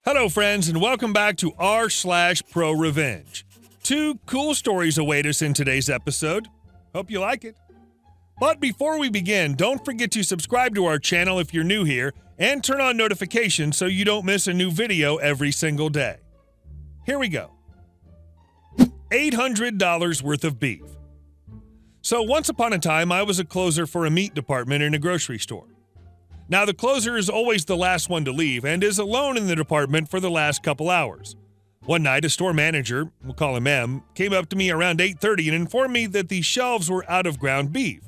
Hello, friends, and welcome back to r/ProRevenge. Two cool stories await us in today's episode. Hope you like it. But before we begin, don't forget to subscribe to our channel if you're new here and turn on notifications so you don't miss a new video every single day. Here we go. $800 worth of beef. So once upon a time, I was a closer for a meat department in a grocery store. Now, the closer is always the last one to leave and is alone in the department for the last couple hours. One night, a store manager, we'll call him M, came up to me around 8:30 and informed me that the shelves were out of ground beef.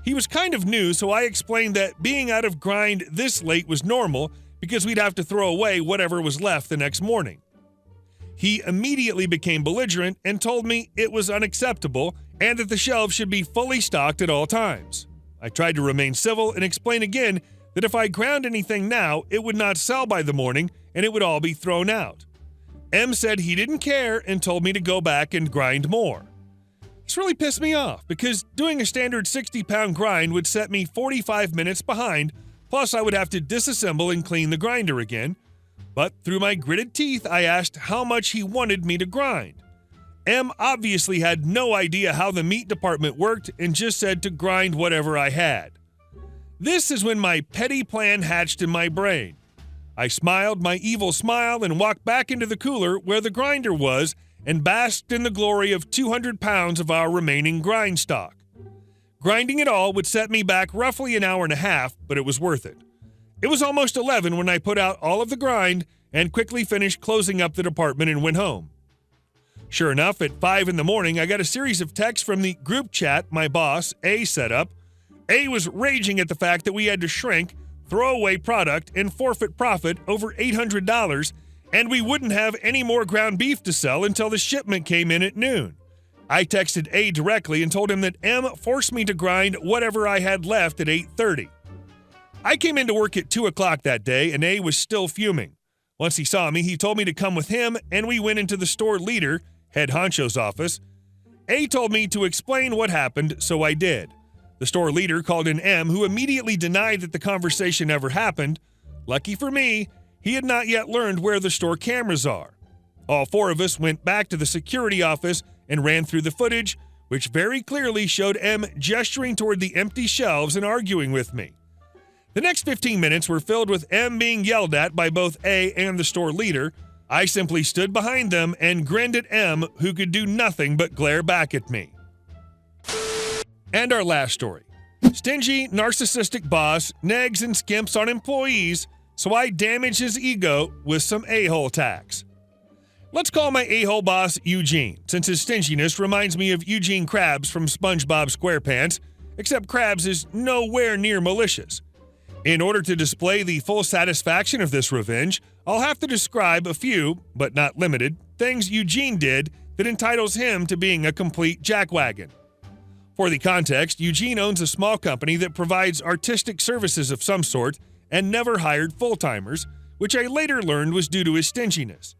He was kind of new, so I explained that being out of grind this late was normal because we'd have to throw away whatever was left the next morning. He immediately became belligerent and told me it was unacceptable and that the shelves should be fully stocked at all times. I tried to remain civil and explain again that if I ground anything now, it would not sell by the morning and it would all be thrown out. M said he didn't care and told me to go back and grind more. This really pissed me off because doing a standard 60-pound grind would set me 45 minutes behind, plus I would have to disassemble and clean the grinder again. But through my gritted teeth, I asked how much he wanted me to grind. M obviously had no idea how the meat department worked and just said to grind whatever I had. This is when my petty plan hatched in my brain. I smiled my evil smile and walked back into the cooler where the grinder was and basked in the glory of 200 pounds of our remaining grind stock. Grinding it all would set me back roughly an hour and a half, but it was worth it. It was almost 11 when I put out all of the grind and quickly finished closing up the department and went home. Sure enough, at 5 in the morning, I got a series of texts from the group chat my boss, A, set up. A was raging at the fact that we had to shrink, throw away product, and forfeit profit over $800, and we wouldn't have any more ground beef to sell until the shipment came in at noon. I texted A directly and told him that M forced me to grind whatever I had left at 8:30. I came into work at 2 o'clock that day, and A was still fuming. Once he saw me, he told me to come with him, and we went into the store leader, head honcho's office. A told me to explain what happened, so I did. The store leader called in M, who immediately denied that the conversation ever happened. Lucky for me, he had not yet learned where the store cameras are. All four of us went back to the security office and ran through the footage, which very clearly showed M gesturing toward the empty shelves and arguing with me. The next 15 minutes were filled with M being yelled at by both A and the store leader. I simply stood behind them and grinned at M, who could do nothing but glare back at me. And our last story. Stingy, narcissistic boss negs and skimps on employees, so I damage his ego with some a-hole tax. Let's call my a-hole boss Eugene, since his stinginess reminds me of Eugene Krabs from SpongeBob SquarePants, except Krabs is nowhere near malicious. In order to display the full satisfaction of this revenge, I'll have to describe a few, but not limited, things Eugene did that entitles him to being a complete jackwagon. For the context, Eugene owns a small company that provides artistic services of some sort and never hired full-timers, which I later learned was due to his stinginess.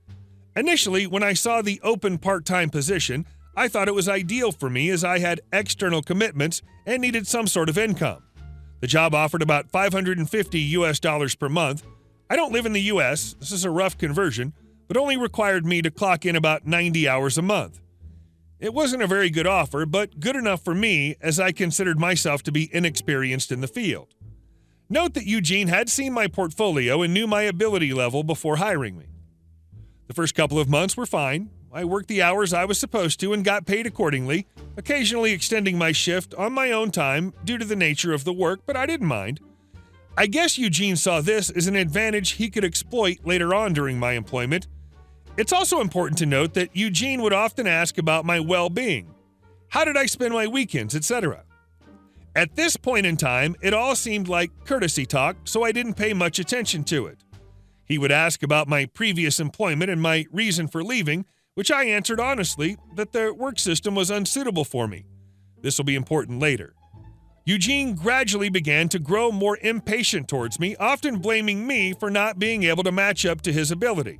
Initially, when I saw the open part-time position, I thought it was ideal for me as I had external commitments and needed some sort of income. The job offered about $550 per month. I don't live in the U.S., this is a rough conversion, but only required me to clock in about 90 hours a month. It wasn't a very good offer, but good enough for me as I considered myself to be inexperienced in the field. Note that Eugene had seen my portfolio and knew my ability level before hiring me. The first couple of months were fine. I worked the hours I was supposed to and got paid accordingly, occasionally extending my shift on my own time due to the nature of the work, but I didn't mind. I guess Eugene saw this as an advantage he could exploit later on during my employment. It's also important to note that Eugene would often ask about my well-being. How did I spend my weekends, etc.? At this point in time, it all seemed like courtesy talk, so I didn't pay much attention to it. He would ask about my previous employment and my reason for leaving, which I answered honestly that the work system was unsuitable for me. This will be important later. Eugene gradually began to grow more impatient towards me, often blaming me for not being able to match up to his ability.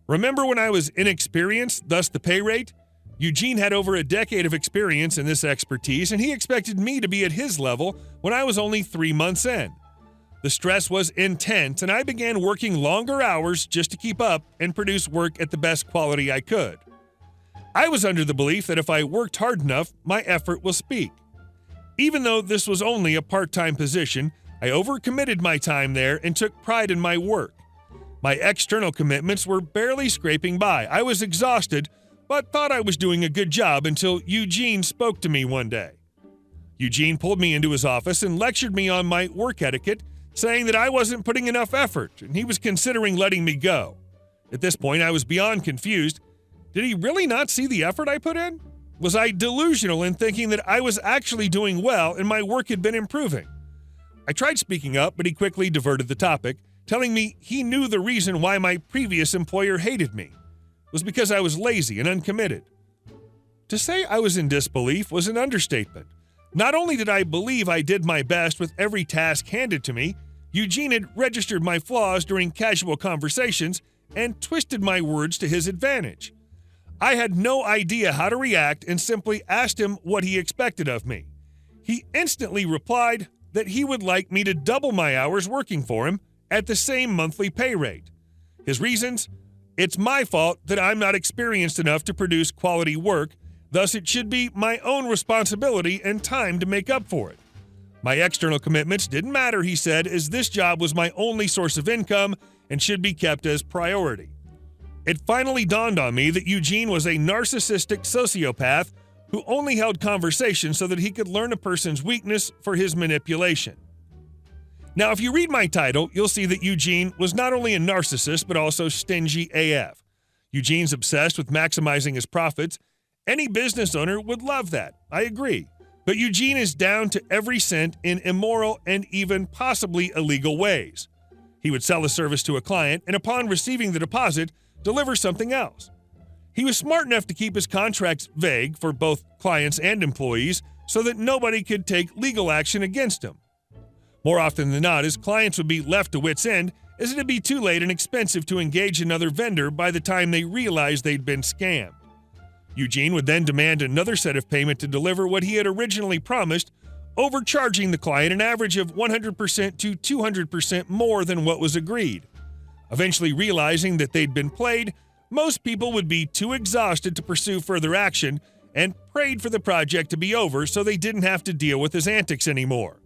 Remember when I was inexperienced, thus the pay rate? Eugene had over a decade of experience in this expertise, and he expected me to be at his level when I was only 3 months in. The stress was intense, and I began working longer hours just to keep up and produce work at the best quality I could. I was under the belief that if I worked hard enough, my effort will speak. Even though this was only a part-time position, I overcommitted my time there and took pride in my work. My external commitments were barely scraping by. I was exhausted, but thought I was doing a good job until Eugene spoke to me one day. Eugene pulled me into his office and lectured me on my work etiquette, saying that I wasn't putting enough effort and he was considering letting me go. At this point, I was beyond confused. Did he really not see the effort I put in? Was I delusional in thinking that I was actually doing well and my work had been improving? I tried speaking up, but he quickly diverted the topic, telling me he knew the reason why my previous employer hated me. It was because I was lazy and uncommitted. To say I was in disbelief was an understatement. Not only did I believe I did my best with every task handed to me, Eugene had registered my flaws during casual conversations and twisted my words to his advantage. I had no idea how to react and simply asked him what he expected of me. He instantly replied that he would like me to double my hours working for him at the same monthly pay rate. His reasons? It's my fault that I'm not experienced enough to produce quality work, thus it should be my own responsibility and time to make up for it. My external commitments didn't matter, he said, as this job was my only source of income and should be kept as priority. It finally dawned on me that Eugene was a narcissistic sociopath who only held conversations so that he could learn a person's weakness for his manipulation. Now, if you read my title, you'll see that Eugene was not only a narcissist, but also stingy AF. Eugene's obsessed with maximizing his profits. Any business owner would love that. I agree. But Eugene is down to every cent in immoral and even possibly illegal ways. He would sell a service to a client and upon receiving the deposit, deliver something else. He was smart enough to keep his contracts vague for both clients and employees so that nobody could take legal action against him. More often than not, his clients would be left to wit's end as it'd be too late and expensive to engage another vendor by the time they realized they'd been scammed. Eugene would then demand another set of payment to deliver what he had originally promised, overcharging the client an average of 100% to 200% more than what was agreed. Eventually realizing that they'd been played, most people would be too exhausted to pursue further action and prayed for the project to be over so they didn't have to deal with his antics anymore.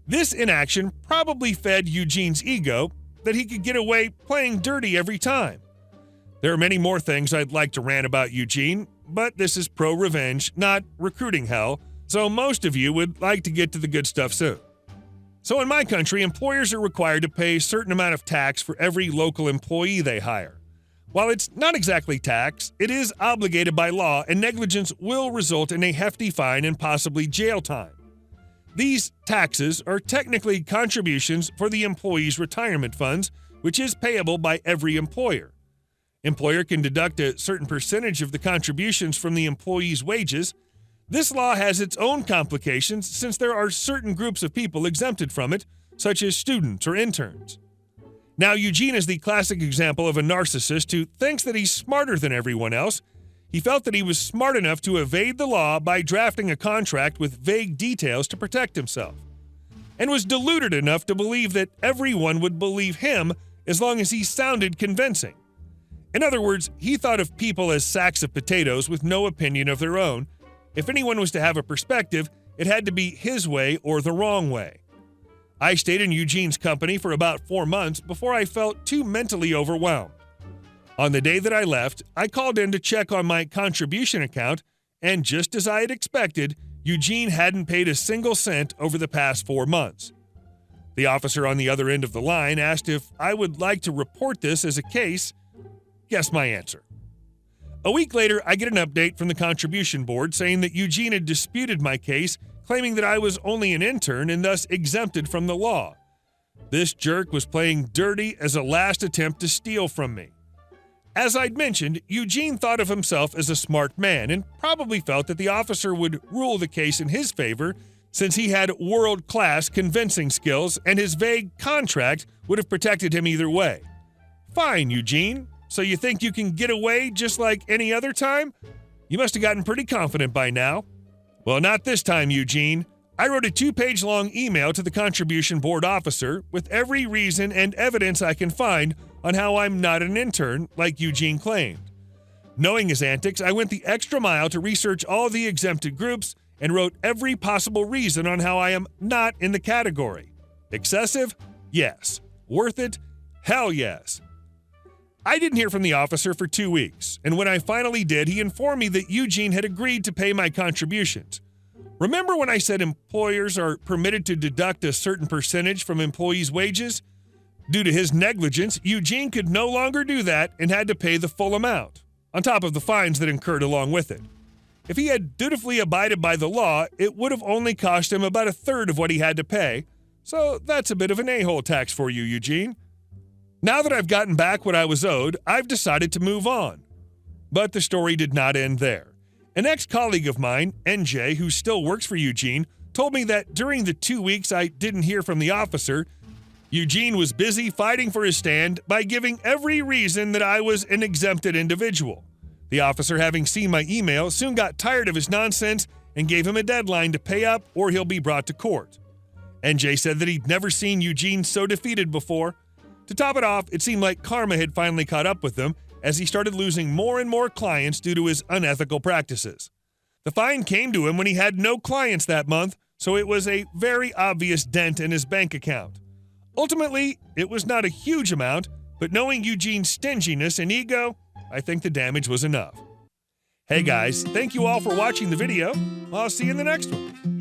This inaction probably fed Eugene's ego that he could get away playing dirty every time. There are many more things I'd like to rant about Eugene, but this is ProRevenge, not recruiting hell, so most of you would like to get to the good stuff soon. So in my country, employers are required to pay a certain amount of tax for every local employee they hire. While it's not exactly tax, it is obligated by law, and negligence will result in a hefty fine and possibly jail time. These taxes are technically contributions for the employee's retirement funds, which is payable by every employer. Employer can deduct a certain percentage of the contributions from the employee's wages. This law has its own complications since there are certain groups of people exempted from it, such as students or interns. Now, Eugene is the classic example of a narcissist who thinks that he's smarter than everyone else. He felt that he was smart enough to evade the law by drafting a contract with vague details to protect himself, and was deluded enough to believe that everyone would believe him as long as he sounded convincing. In other words, he thought of people as sacks of potatoes with no opinion of their own. If anyone was to have a perspective, it had to be his way or the wrong way. I stayed in Eugene's company for about 4 months before I felt too mentally overwhelmed. On the day that I left, I called in to check on my contribution account, and just as I had expected, Eugene hadn't paid a single cent over the past 4 months. The officer on the other end of the line asked if I would like to report this as a case. Guess my answer. A week later, I get an update from the contribution board saying that Eugene had disputed my case, claiming that I was only an intern and thus exempted from the law. This jerk was playing dirty as a last attempt to steal from me. As I'd mentioned, Eugene thought of himself as a smart man and probably felt that the officer would rule the case in his favor since he had world-class convincing skills and his vague contract would have protected him either way. Fine, Eugene. So you think you can get away just like any other time? You must have gotten pretty confident by now. Well, not this time, Eugene. I wrote a 2-page long email to the contribution board officer with every reason and evidence I can find on how I'm not an intern like Eugene claimed. Knowing his antics, I went the extra mile to research all the exempted groups and wrote every possible reason on how I am not in the category. Excessive? Yes. Worth it? Hell yes. I didn't hear from the officer for 2 weeks, and when I finally did, he informed me that Eugene had agreed to pay my contributions. Remember when I said employers are permitted to deduct a certain percentage from employees' wages? Due to his negligence, Eugene could no longer do that and had to pay the full amount, on top of the fines that incurred along with it. If he had dutifully abided by the law, it would have only cost him about a third of what he had to pay, so that's a bit of an a-hole tax for you, Eugene. Now that I've gotten back what I was owed, I've decided to move on. But the story did not end there. An ex-colleague of mine, NJ, who still works for Eugene, told me that during the 2 weeks I didn't hear from the officer, Eugene was busy fighting for his stand by giving every reason that I was an exempted individual. The officer, having seen my email, soon got tired of his nonsense and gave him a deadline to pay up or he'll be brought to court. NJ said that he'd never seen Eugene so defeated before. To top it off, it seemed like karma had finally caught up with him as he started losing more and more clients due to his unethical practices. The fine came to him when he had no clients that month, so it was a very obvious dent in his bank account. Ultimately, it was not a huge amount, but knowing Eugene's stinginess and ego, I think the damage was enough. Hey guys, thank you all for watching the video. I'll see you in the next one.